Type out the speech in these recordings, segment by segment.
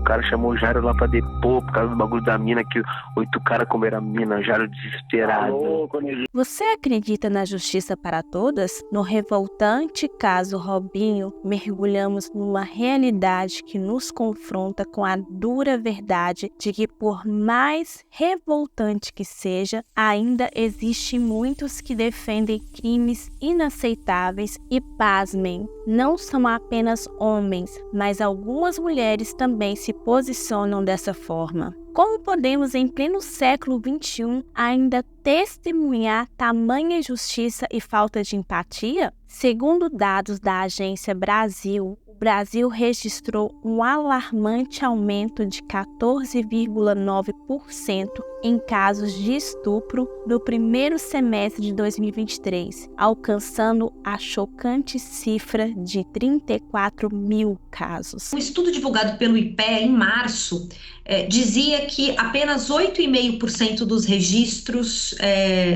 cara chamou o Jairo lá pra depor por causa do bagulho da mina, que 8 caras comeram a mina, Jairo desesperado. Você acredita na justiça para todas? No revoltante caso Robinho, mergulhamos numa realidade que nos confronta com a dura verdade de que, por mais revoltante que seja, ainda existem muitos que defendem crimes inaceitáveis e, pasmem, não são apenas homens, mas algumas mulheres também se posicionam dessa forma. Como podemos, em pleno século XXI, ainda testemunhar tamanha injustiça e falta de empatia? Segundo dados da Agência Brasil, o Brasil registrou um alarmante aumento de 14,9% em casos de estupro no primeiro semestre de 2023, alcançando a chocante cifra de 34 mil casos. Um estudo divulgado pelo IPEA em março dizia que apenas 8,5% dos registros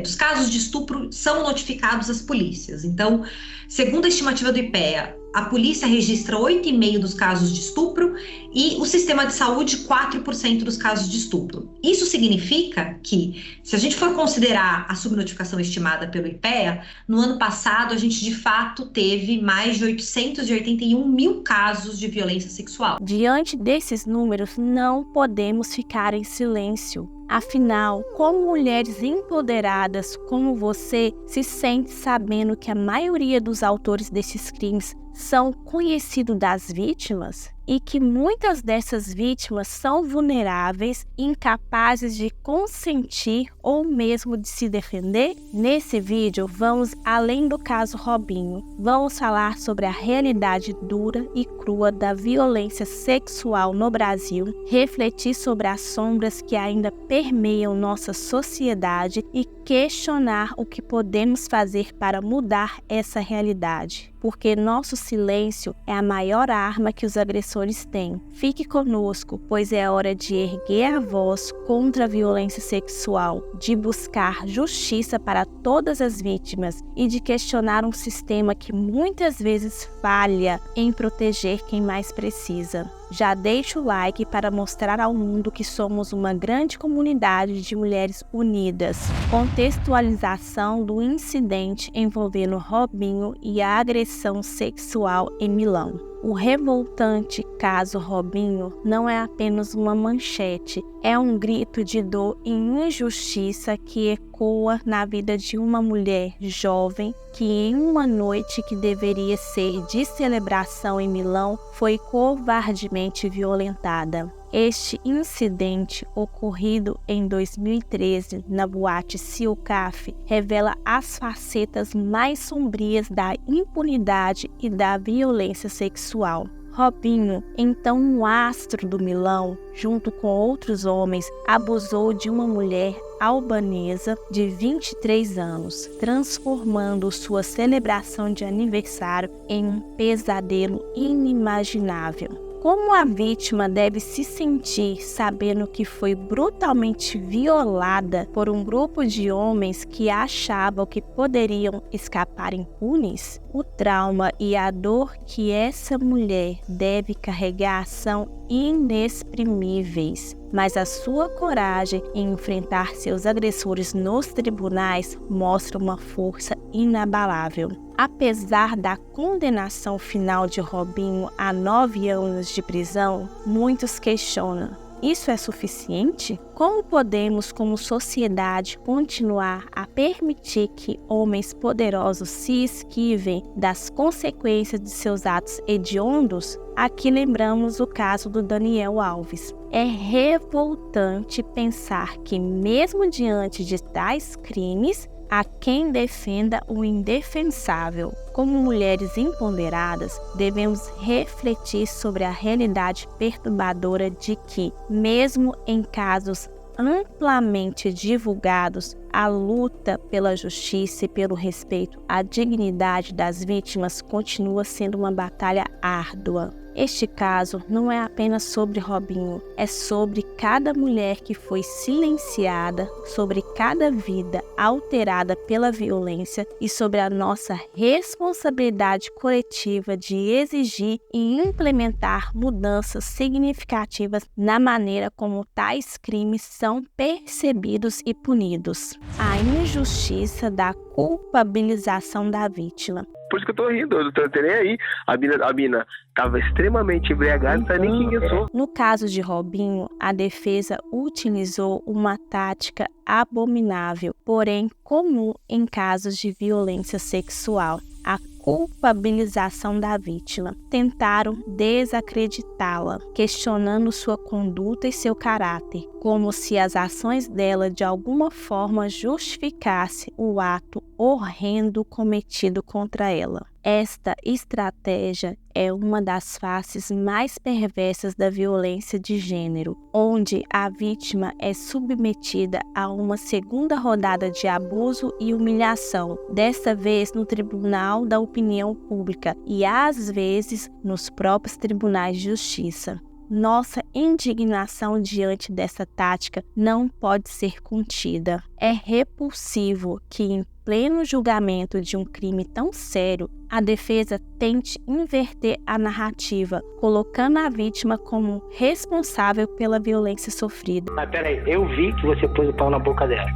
dos casos de estupro são notificados às polícias. Então, segundo a estimativa do IPEA, a polícia registra 8,5% dos casos de estupro e o sistema de saúde 4% dos casos de estupro. Isso significa que, se a gente for considerar a subnotificação estimada pelo IPEA, no ano passado a gente de fato teve mais de 881 mil casos de violência sexual. Diante desses números, não podemos ficar em silêncio. Afinal, como mulheres empoderadas como você se sente sabendo que a maioria dos autores desses crimes são conhecidos das vítimas e que muitas dessas vítimas são vulneráveis, incapazes de consentir ou mesmo de se defender? Nesse vídeo, vamos além do caso Robinho. Vamos falar sobre a realidade dura e crua da violência sexual no Brasil, refletir sobre as sombras que ainda permeiam nossa sociedade e questionar o que podemos fazer para mudar essa realidade. Porque nosso silêncio é a maior arma que os agressores têm. Fique conosco, pois é hora de erguer a voz contra a violência sexual, de buscar justiça para todas as vítimas e de questionar um sistema que muitas vezes falha em proteger quem mais precisa. Já deixa o like para mostrar ao mundo que somos uma grande comunidade de mulheres unidas. Contextualização do incidente envolvendo Robinho e a agressão sexual em Milão. O revoltante caso Robinho não é apenas uma manchete, é um grito de dor e injustiça que ecoa na vida de uma mulher jovem que, em uma noite que deveria ser de celebração em Milão, foi covardemente violentada. Este incidente, ocorrido em 2013 na boate Silcaf, revela as facetas mais sombrias da impunidade e da violência sexual. Robinho, então um astro do Milão, junto com outros homens, abusou de uma mulher albanesa de 23 anos, transformando sua celebração de aniversário em um pesadelo inimaginável. Como a vítima deve se sentir sabendo que foi brutalmente violada por um grupo de homens que achavam que poderiam escapar impunes? O trauma e a dor que essa mulher deve carregar são inexprimíveis, mas a sua coragem em enfrentar seus agressores nos tribunais mostra uma força inabalável. Apesar da condenação final de Robinho a 9 anos de prisão, muitos questionam: isso é suficiente? Como podemos, como sociedade, continuar a permitir que homens poderosos se esquivem das consequências de seus atos hediondos? Aqui lembramos o caso do Daniel Alves. É revoltante pensar que, mesmo diante de tais crimes, há quem defenda o indefensável. Como mulheres empoderadas, devemos refletir sobre a realidade perturbadora de que, mesmo em casos amplamente divulgados, a luta pela justiça e pelo respeito à dignidade das vítimas continua sendo uma batalha árdua. Este caso não é apenas sobre Robinho, é sobre cada mulher que foi silenciada, sobre cada vida alterada pela violência e sobre a nossa responsabilidade coletiva de exigir e implementar mudanças significativas na maneira como tais crimes são percebidos e punidos. A injustiça da culpabilização da vítima. Por isso que eu tô rindo, eu não tô nem aí. A mina tava extremamente embriagada, não sabe nem quem eu sou. No caso de Robinho, a defesa utilizou uma tática abominável, porém comum em casos de violência sexual: a culpabilização da vítima. Tentaram desacreditá-la, questionando sua conduta e seu caráter, como se as ações dela de alguma forma justificassem o ato horrendo cometido contra ela. Esta estratégia é uma das faces mais perversas da violência de gênero, onde a vítima é submetida a uma segunda rodada de abuso e humilhação, desta vez no tribunal da opinião pública e às vezes nos próprios tribunais de justiça. Nossa indignação diante dessa tática não pode ser contida. É repulsivo que, em pleno julgamento de um crime tão sério, a defesa tente inverter a narrativa, colocando a vítima como responsável pela violência sofrida. Mas peraí, eu vi que você pôs o pau na boca dela.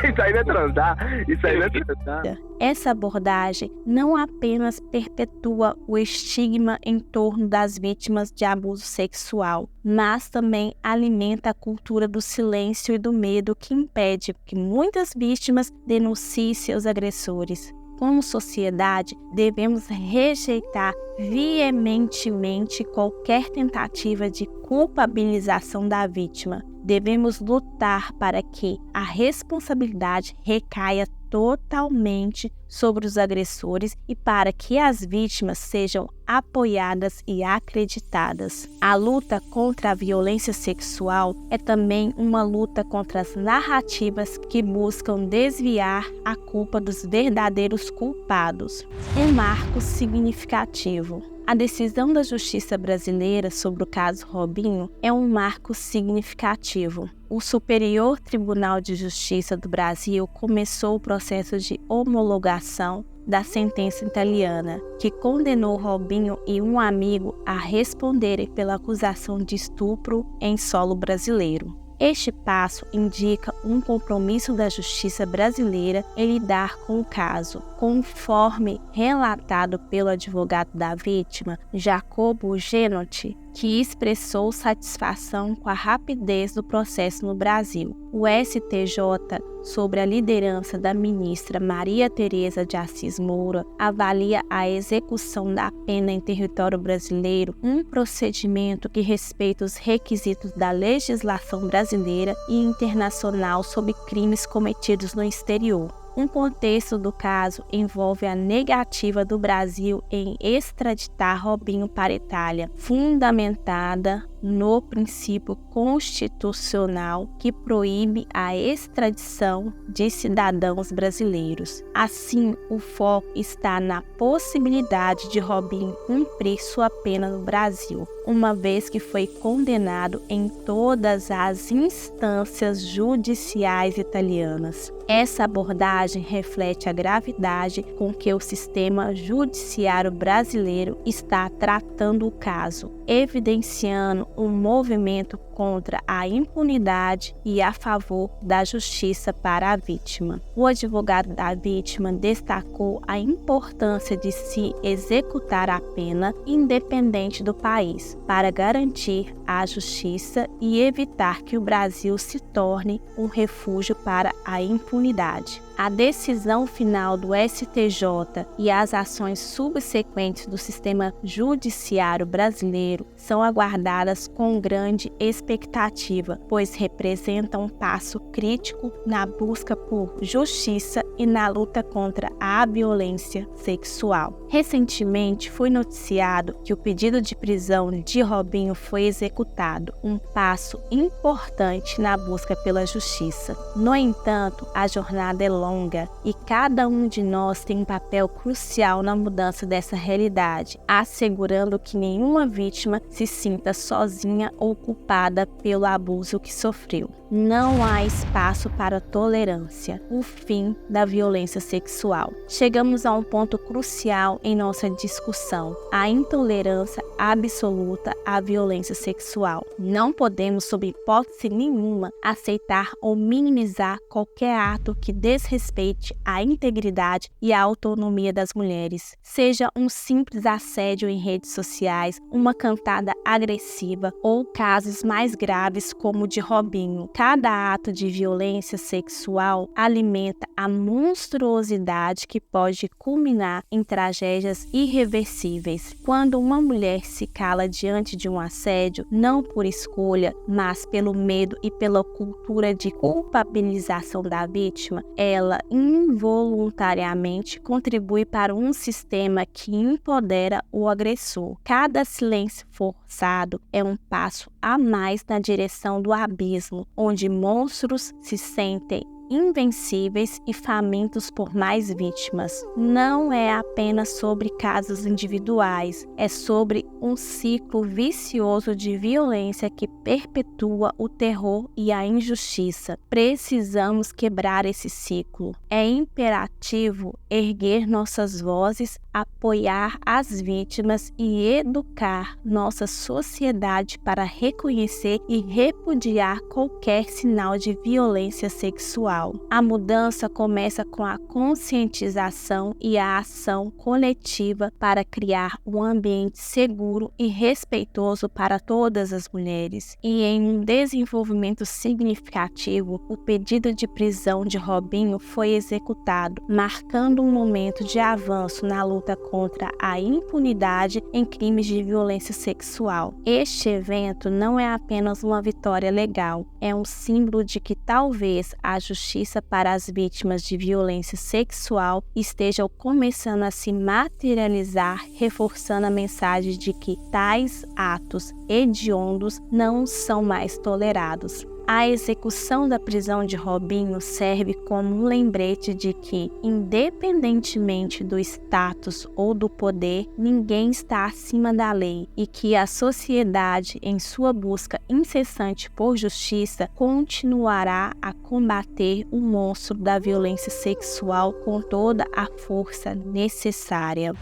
Isso aí vai transar, isso aí vai transar. Essa abordagem não apenas perpetua o estigma em torno das vítimas de abuso sexual, mas também alimenta a cultura do silêncio e do medo que impede que muitas vítimas denunciem seus agressores. Como sociedade, devemos rejeitar veementemente qualquer tentativa de culpabilização da vítima. Devemos lutar para que a responsabilidade recaia totalmente sobre os agressores e para que as vítimas sejam apoiadas e acreditadas. A luta contra a violência sexual é também uma luta contra as narrativas que buscam desviar a culpa dos verdadeiros culpados. Um marco significativo. A decisão da Justiça brasileira sobre o caso Robinho é um marco significativo. O Superior Tribunal de Justiça do Brasil começou o processo de homologação da sentença italiana, que condenou Robinho e um amigo a responderem pela acusação de estupro em solo brasileiro. Este passo indica um compromisso da justiça brasileira em lidar com o caso, conforme relatado pelo advogado da vítima, Jacobo Genotti, que expressou satisfação com a rapidez do processo no Brasil. O STJ, sob a liderança da ministra Maria Tereza de Assis Moura, avalia a execução da pena em território brasileiro, um procedimento que respeita os requisitos da legislação brasileira e internacional sobre crimes cometidos no exterior. Um contexto do caso envolve a negativa do Brasil em extraditar Robinho para a Itália, fundamentada no princípio constitucional que proíbe a extradição de cidadãos brasileiros. Assim, o foco está na possibilidade de Robinho cumprir sua pena no Brasil, uma vez que foi condenado em todas as instâncias judiciais italianas. Essa abordagem reflete a gravidade com que o sistema judiciário brasileiro está tratando o caso, evidenciando um movimento contra a impunidade e a favor da justiça para a vítima. O advogado da vítima destacou a importância de se executar a pena independente do país, para garantir a justiça e evitar que o Brasil se torne um refúgio para a impunidade. A decisão final do STJ e as ações subsequentes do sistema judiciário brasileiro são aguardadas com grande expectativa, pois representam um passo crítico na busca por justiça e na luta contra a violência sexual. Recentemente foi noticiado que o pedido de prisão de Robinho foi executado, um passo importante na busca pela justiça. No entanto, a jornada é longa longa e cada um de nós tem um papel crucial na mudança dessa realidade, assegurando que nenhuma vítima se sinta sozinha ou culpada pelo abuso que sofreu. Não há espaço para tolerância. O fim da violência sexual. Chegamos a um ponto crucial em nossa discussão: a intolerância absoluta à violência sexual. Não podemos, sob hipótese nenhuma, aceitar ou minimizar qualquer ato que desrespeite a integridade e a autonomia das mulheres. Seja um simples assédio em redes sociais, uma cantada agressiva ou casos mais graves como o de Robinho. Cada ato de violência sexual alimenta a monstruosidade que pode culminar em tragédias irreversíveis. Quando uma mulher se cala diante de um assédio, não por escolha, mas pelo medo e pela cultura de culpabilização da vítima, ela involuntariamente contribui para um sistema que empodera o agressor. Cada silêncio forçado é um passo a mais na direção do abismo, onde monstros se sentem invencíveis e famintos por mais vítimas. Não é apenas sobre casos individuais, é sobre um ciclo vicioso de violência que perpetua o terror e a injustiça. Precisamos quebrar esse ciclo. É imperativo erguer nossas vozes, apoiar as vítimas e educar nossa sociedade para reconhecer e repudiar qualquer sinal de violência sexual. A mudança começa com a conscientização e a ação coletiva para criar um ambiente seguro e respeitoso para todas as mulheres. E em um desenvolvimento significativo, o pedido de prisão de Robinho foi executado, marcando um momento de avanço na luta contra a impunidade em crimes de violência sexual. Este evento não é apenas uma vitória legal, é um símbolo de que talvez a justiça para as vítimas de violência sexual esteja começando a se materializar, reforçando a mensagem de que tais atos hediondos não são mais tolerados. A execução da prisão de Robinho serve como um lembrete de que, independentemente do status ou do poder, ninguém está acima da lei e que a sociedade, em sua busca incessante por justiça, continuará a combater o monstro da violência sexual com toda a força necessária.